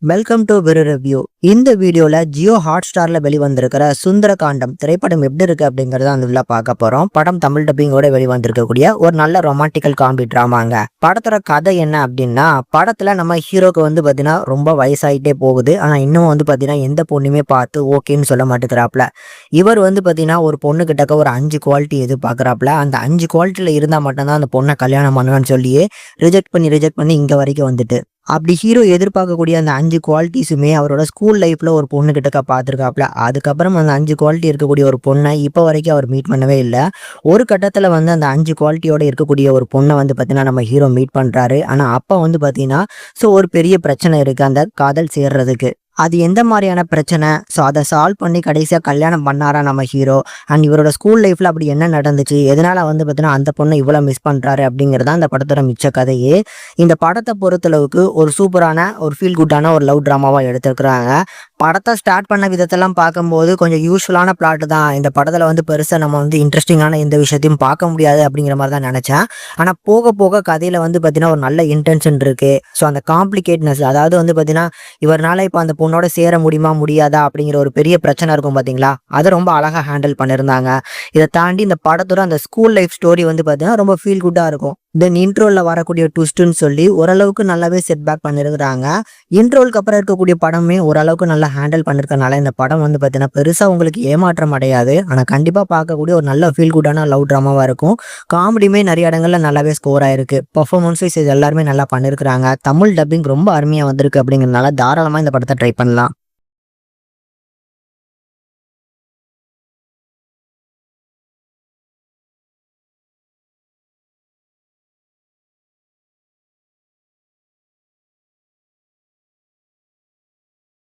Welcome to விரு review. இந்த வீடியோல ஜியோ ஹாட் ஸ்டார்ல வெளிவந்திருக்கிற சுந்தரகாண்டம் திரைப்படம் எப்படி இருக்கு அப்படிங்கறத அந்த பார்க்க போறோம். படம் தமிழ் டப்பிங்கோட வெளிவந்திருக்கக்கூடிய ஒரு நல்ல ரொமான்டிக்கல் காமெடி டிராமாங்க. படத்தோட கதை என்ன அப்படின்னா, படத்துல நம்ம ஹீரோக்கு பாத்தீங்கன்னா ரொம்ப வயசாயிட்டே போகுது. ஆனா இன்னும் பாத்தீங்கன்னா எந்த பொண்ணுமே பார்த்து ஓகேன்னு சொல்ல மாட்டேங்கிறாப்ல. இவர் பாத்தீங்கன்னா ஒரு பொண்ணு கிட்டக்க ஒரு 5 குவாலிட்டி எதிர்பார்க்கறாப்ல. அந்த 5 குவாலிட்டியில இருந்தா மட்டும்தான் அந்த பொண்ணை கல்யாணம் பண்ணுவேன்னு சொல்லியே ரிஜெக்ட் பண்ணி இங்க வரைக்கும் வந்துட்டு அப்படி ஹீரோ எதிர்பார்க்கக்கூடிய அந்த 5 குவாலிட்டிஸுமே அவரோட ஸ்கூல் லைஃப்ல ஒரு பொண்ணு கிட்டக்க பார்த்துருக்காப்ல. அதுக்கப்புறம் அந்த 5 குவாலிட்டி இருக்கக்கூடிய ஒரு பொண்ணை இப்போ வரைக்கும் அவர் மீட் பண்ணவே இல்லை. ஒரு கட்டத்தில் அந்த 5 குவாலிட்டியோட இருக்கக்கூடிய ஒரு பொண்ணை பார்த்தீங்கன்னா நம்ம ஹீரோ மீட் பண்ணுறாரு. ஆனால் அப்போ பார்த்தீங்கன்னா ஒரு பெரிய பிரச்சனை இருக்குது அந்த காதல் சேர்றதுக்கு. அது எந்த மாதிரியான பிரச்சனை, ஸோ அதை சால்வ் பண்ணி கடைசியாக கல்யாணம் பண்ணாரா நம்ம ஹீரோ, அண்ட் இவரோட ஸ்கூல் லைஃப்பில் அப்படி என்ன நடந்துச்சு, எதனால் பார்த்தீங்கன்னா அந்த பொண்ணை இவ்வளோ மிஸ் பண்ணுறாரு அப்படிங்கிறத அந்த படத்தோட மிச்ச கதையே. இந்த படத்தை பொறுத்தளவுக்கு ஒரு சூப்பரான ஒரு ஃபீல் குட்டான ஒரு லவ் ட்ராமாவாக எடுத்துருக்குறாங்க. படத்தை ஸ்டார்ட் பண்ண விதத்தெல்லாம் பார்க்கும்போது கொஞ்சம் யூஸ்ஃபுல்லான பிளாட் தான். இந்த படத்தில் பெருசாக நம்ம இன்ட்ரெஸ்டிங்கான எந்த விஷயத்தையும் பார்க்க முடியாது அப்படிங்கிற மாதிரி தான் நினச்சேன். ஆனால் போக போக கதையில் பார்த்தீங்கன்னா ஒரு நல்ல இன்டென்ஷன் இருக்குது. ஸோ அந்த காம்ப்ளிகேட்னஸ், அதாவது பார்த்தீங்கன்னா இவரால் இப்போ அந்த பொண்ணோட சேர முடியுமா முடியாதா அப்படிங்கிற ஒரு பெரிய பிரச்சனை இருக்கும் பார்த்தீங்களா, அதை ரொம்ப அழகாக ஹேண்டில் பண்ணியிருந்தாங்க. இதை தாண்டி இந்த படத்தோட அந்த ஸ்கூல் லைஃப் ஸ்டோரி பார்த்தீங்கன்னா ரொம்ப ஃபீல் குட்டாக இருக்கும். தென் இன்ட்ரோவில் வரக்கூடிய ட்விஸ்ட்டுன்னு சொல்லி ஓரளவுக்கு நல்லாவே செட் பேக் பண்ணியிருக்கிறாங்க. இன்ட்ரோலுக்கு அப்புறம் இருக்கக்கூடிய படமே ஓரளவுக்கு நல்லா ஹேண்டில் பண்ணிருக்கனால இந்த படம் பார்த்தீங்கன்னா பெருசாக உங்களுக்கு ஏமாற்றம் அடையாது. ஆனால் கண்டிப்பாக பார்க்கக்கூடிய ஒரு நல்ல ஃபீல் குட்டான லவ் ட்ராமாவாக இருக்கும். காமெடியுமே நிறைய இடங்கள்ல நல்லாவே ஸ்கோர் ஆயிருக்கு. பர்ஃபார்மன்ஸ் வைஸ் இது எல்லாருமே நல்லா பண்ணியிருக்கிறாங்க. தமிழ் டப்பிங் ரொம்ப அருமையாக வந்திருக்கு அப்படிங்கிறதுனால தாராளமாக இந்த படத்தை ட்ரை பண்ணலாம்.